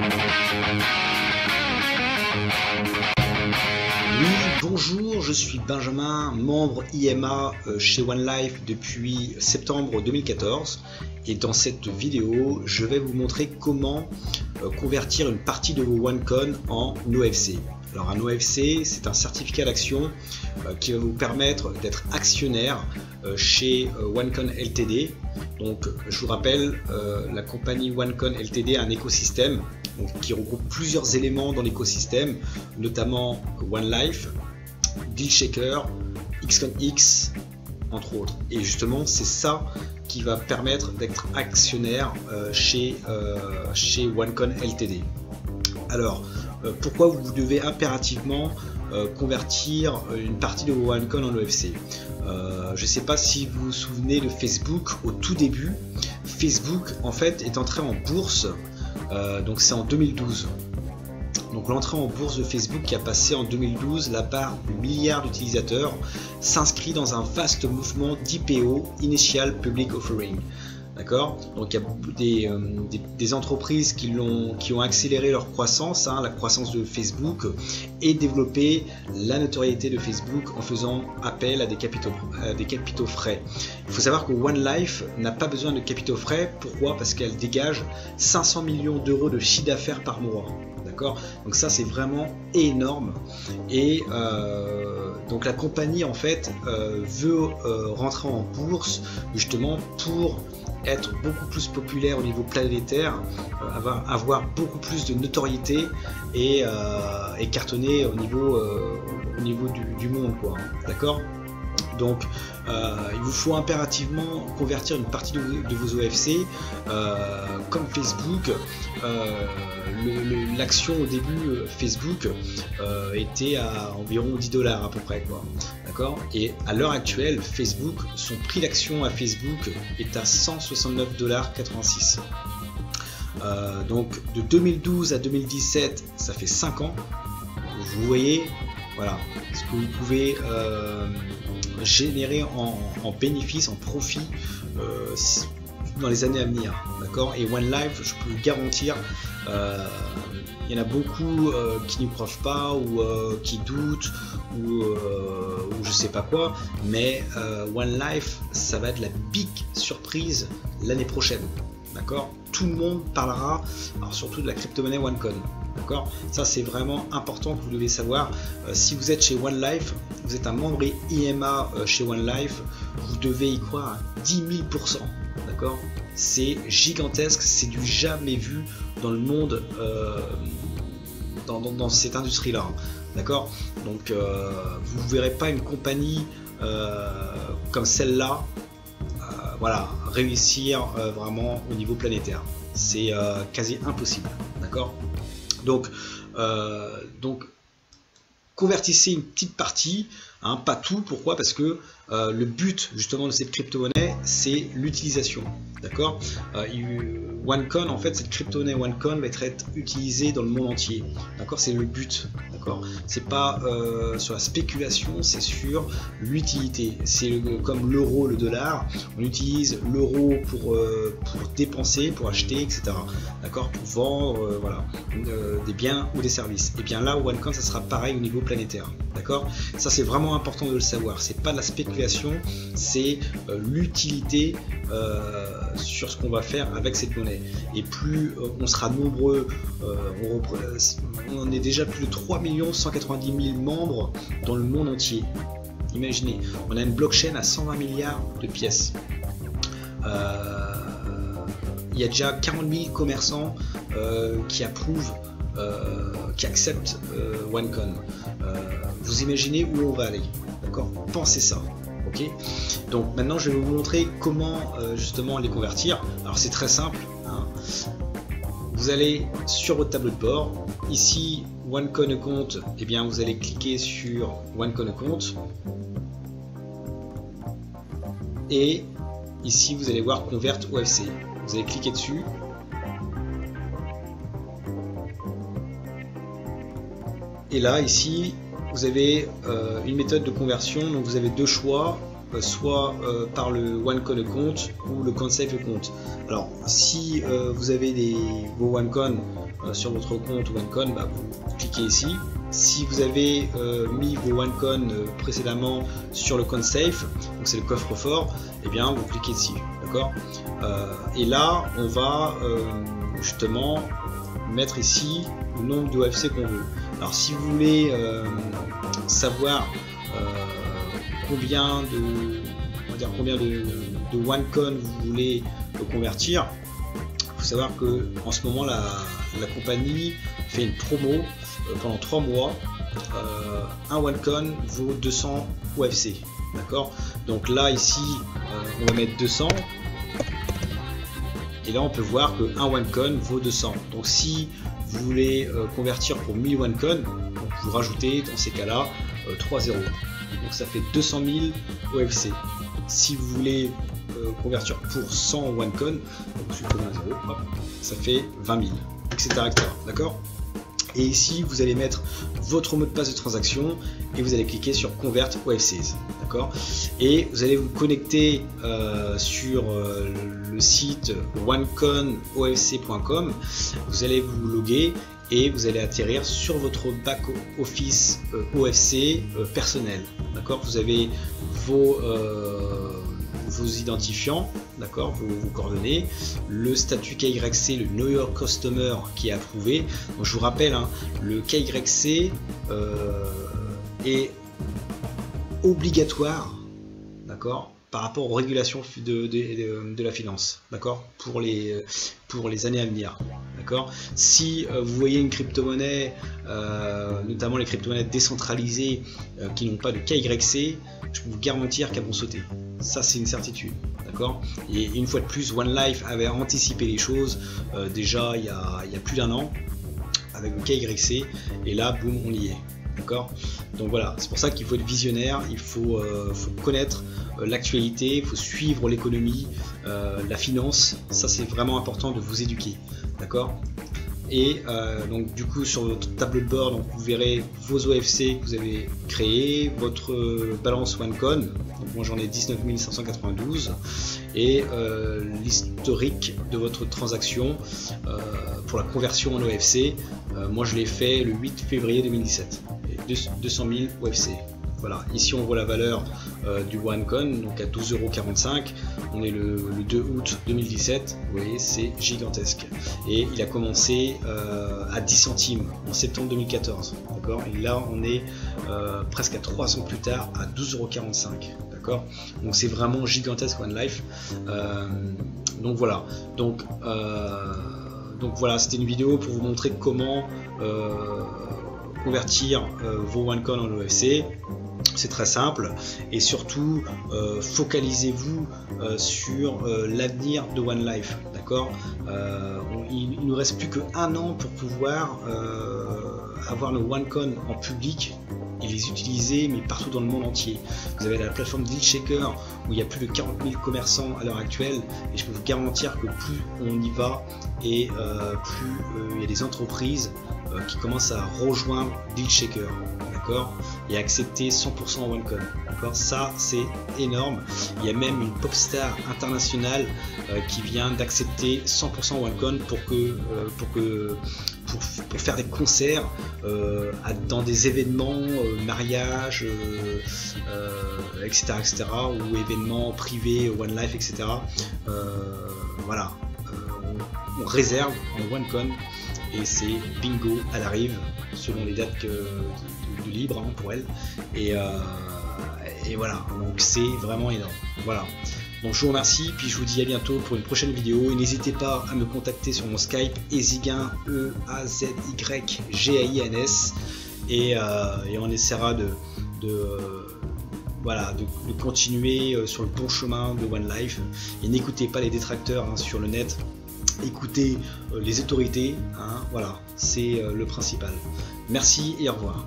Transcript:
Oui, bonjour, je suis Benjamin, membre IMA chez OneLife depuis septembre 2014 et dans cette vidéo, je vais vous montrer comment convertir une partie de vos OneCoin en OFC. Alors un OFC, c'est un certificat d'action qui va vous permettre d'être actionnaire chez OneCoin Ltd. Donc je vous rappelle, la compagnie OneCoin Ltd a un écosystème qui regroupe plusieurs éléments dans l'écosystème, notamment OneLife, DealShaker, XCoinX, entre autres. Et justement, c'est ça qui va permettre d'être actionnaire chez OneCoin Ltd. Alors, pourquoi vous devez impérativement convertir une partie de vos OneCoin en OFC? Je ne sais pas si vous vous souvenez de Facebook au tout début. Facebook en fait est entré en bourse, donc c'est en 2012. Donc l'entrée en bourse de Facebook qui a passé en 2012 la barre du milliard d'utilisateurs s'inscrit dans un vaste mouvement d'IPO, Initial Public Offering. D'accord. Donc il y a des entreprises qui ont accéléré leur croissance, la croissance de Facebook, et développé la notoriété de Facebook en faisant appel à des capitaux frais. Il faut savoir que OneLife n'a pas besoin de capitaux frais. Pourquoi? Parce qu'elle dégage 500 millions d'euros de chiffre d'affaires par mois. D'accord. Donc ça c'est vraiment énorme. Et donc la compagnie en fait veut rentrer en bourse justement pour être beaucoup plus populaire au niveau planétaire, avoir beaucoup plus de notoriété et cartonner au niveau du monde, quoi. D'accord. Donc il vous faut impérativement convertir une partie de vos OFC. Comme Facebook, l'action au début Facebook était à environ 10 $ à peu près, quoi. D'accord. Et à l'heure actuelle, Facebook, son prix d'action à Facebook est à 169,86 $. Donc de 2012 à 2017, ça fait 5 ans. Vous voyez, voilà ce que vous pouvez générer en bénéfice, en profit dans les années à venir. D'accord. Et OneLife, je peux vous garantir, il y en a beaucoup qui n'y croient pas ou qui doutent ou je sais pas quoi, mais OneLife, ça va être la big surprise l'année prochaine. D'accord. Tout le monde parlera, alors surtout de la crypto-monnaie OneCoin. D'accord. Ça c'est vraiment important que vous devez savoir. Si vous êtes chez OneLife, vous êtes un membre IMA chez OneLife, vous devez y croire à 10 000%. D'accord. C'est gigantesque, c'est du jamais vu dans le monde, dans cette industrie-là. D'accord. Donc vous ne verrez pas une compagnie comme celle-là voilà, réussir vraiment au niveau planétaire. C'est quasi impossible. D'accord. Donc convertissez une petite partie, pas tout. Pourquoi? Parce que le but justement de cette crypto-monnaie, c'est l'utilisation. D'accord. OneCoin, en fait, cette crypto-monnaie OneCoin va être utilisée dans le monde entier. D'accord. C'est le but. D'accord. C'est pas sur la spéculation, c'est sur l'utilité. C'est comme l'euro, le dollar. On utilise l'euro pour dépenser, pour acheter, etc. D'accord. Pour vendre, voilà, des biens ou des services. Et bien là, OneCoin, ça sera pareil au niveau planétaire. D'accord. Ça c'est vraiment important de le savoir. C'est pas de la spéculation, c'est l'utilité sur ce qu'on va faire avec cette monnaie. Et plus on sera nombreux, on est déjà plus de 3 190 000 membres dans le monde entier. Imaginez, on a une blockchain à 120 milliards de pièces. Il y a déjà 40 000 commerçants qui approuvent, qui acceptent OneCoin. Vous imaginez où on va aller. D'accord. Pensez ça. Ok. Donc maintenant je vais vous montrer comment justement les convertir. Alors c'est très simple. Vous allez sur votre tableau de bord. Ici OneCoin Account. Et bien vous allez cliquer sur OneCoin Account. Et ici vous allez voir Convert OFC. Vous allez cliquer dessus. Et là ici vous avez une méthode de conversion. Donc vous avez deux choix. soit par le OneCoin Account ou le CoinSafe Account. Alors si vous avez vos OneCoin sur votre compte OneCoin, vous cliquez ici. Si vous avez mis vos OneCoin précédemment sur le coin safe, donc c'est le coffre-fort, et bien vous cliquez dessus, d'accord. Et là on va justement mettre ici le nombre de OFC qu'on veut. Alors si vous voulez savoir combien de OneCoin vous voulez convertir, il faut savoir que en ce moment la compagnie fait une promo pendant 3 mois. Un OneCoin vaut 200 OFC, d'accord. Donc là ici on va mettre 200 et là on peut voir que un OneCoin vaut 200. Donc si vous voulez convertir pour 1000 OneCoin, vous rajoutez dans ces cas là 3 zéros, donc ça fait 200 000 OFC. Si vous voulez convertir pour 100 OneCoin, vous supprimez un zéro, hop, ça fait 20 000, etc. D'accord. Et ici vous allez mettre votre mot de passe de transaction et vous allez cliquer sur Convert OFCs, d'accord. Et vous allez vous connecter sur le site onecoinofc.com. vous allez vous loguer et vous allez atterrir sur votre back office OFC personnel, d'accord. Vous avez vos identifiants, d'accord, vos coordonnées, le statut KYC, le Know Your Customer qui est approuvé. Donc, je vous rappelle, le KYC est obligatoire, d'accord, par rapport aux régulations de la finance, d'accord, pour les années à venir, d'accord. Si vous voyez une crypto-monnaie, notamment les crypto-monnaies décentralisées qui n'ont pas de KYC, je peux vous garantir qu'elles vont sauter. Ça c'est une certitude, d'accord. Et une fois de plus, OneLife avait anticipé les choses déjà il y a plus d'1 an avec le KYC, et là boum, on y est, d'accord. Donc voilà, c'est pour ça qu'il faut être visionnaire, il faut connaître l'actualité, il faut suivre l'économie, la finance. Ça c'est vraiment important de vous éduquer, d'accord. Et donc du coup sur votre tableau de bord, donc, vous verrez vos OFC que vous avez créés, votre balance OneCoin, donc moi j'en ai 19 592, et l'historique de votre transaction pour la conversion en OFC. Moi je l'ai fait le 8 février 2017, et 200 000 OFC. Voilà, ici on voit la valeur du OneCoin, donc à 12,45 €. On est le 2 août 2017, vous voyez, c'est gigantesque. Et il a commencé à 10 centimes en septembre 2014, d'accord. Et là on est presque à 3 ans plus tard à 12,45 €, d'accord. Donc c'est vraiment gigantesque OneLife. Donc voilà, donc voilà, c'était une vidéo pour vous montrer comment convertir vos OneCoin en OFC. C'est très simple, et surtout focalisez-vous sur l'avenir de OneLife, d'accord. Il ne nous reste plus que 1 an pour pouvoir avoir nos OneCoin en public et les utiliser, mais partout dans le monde entier. Vous avez la plateforme DealShaker où il y a plus de 40 000 commerçants à l'heure actuelle, et je peux vous garantir que plus on y va et plus il y a des entreprises qui commencent à rejoindre DealShaker, d'accord, et accepter 100% en OneCoin, d'accord. Ça c'est énorme. Il y a même une pop star internationale qui vient d'accepter 100% en OneCoin pour faire des concerts dans des événements, mariages, etc., ou événements privés, OneLife, etc. Voilà, on réserve en OneCoin et c'est bingo, elle arrive selon les dates de libre pour elle, et voilà, donc c'est vraiment énorme. Voilà, donc je vous remercie, puis je vous dis à bientôt pour une prochaine vidéo, et n'hésitez pas à me contacter sur mon Skype Eazygain, EAZYGAINS, et on essaiera de continuer sur le bon chemin de OneLife. Et n'écoutez pas les détracteurs sur le net, écoutez les autorités, voilà, c'est le principal. Merci et au revoir.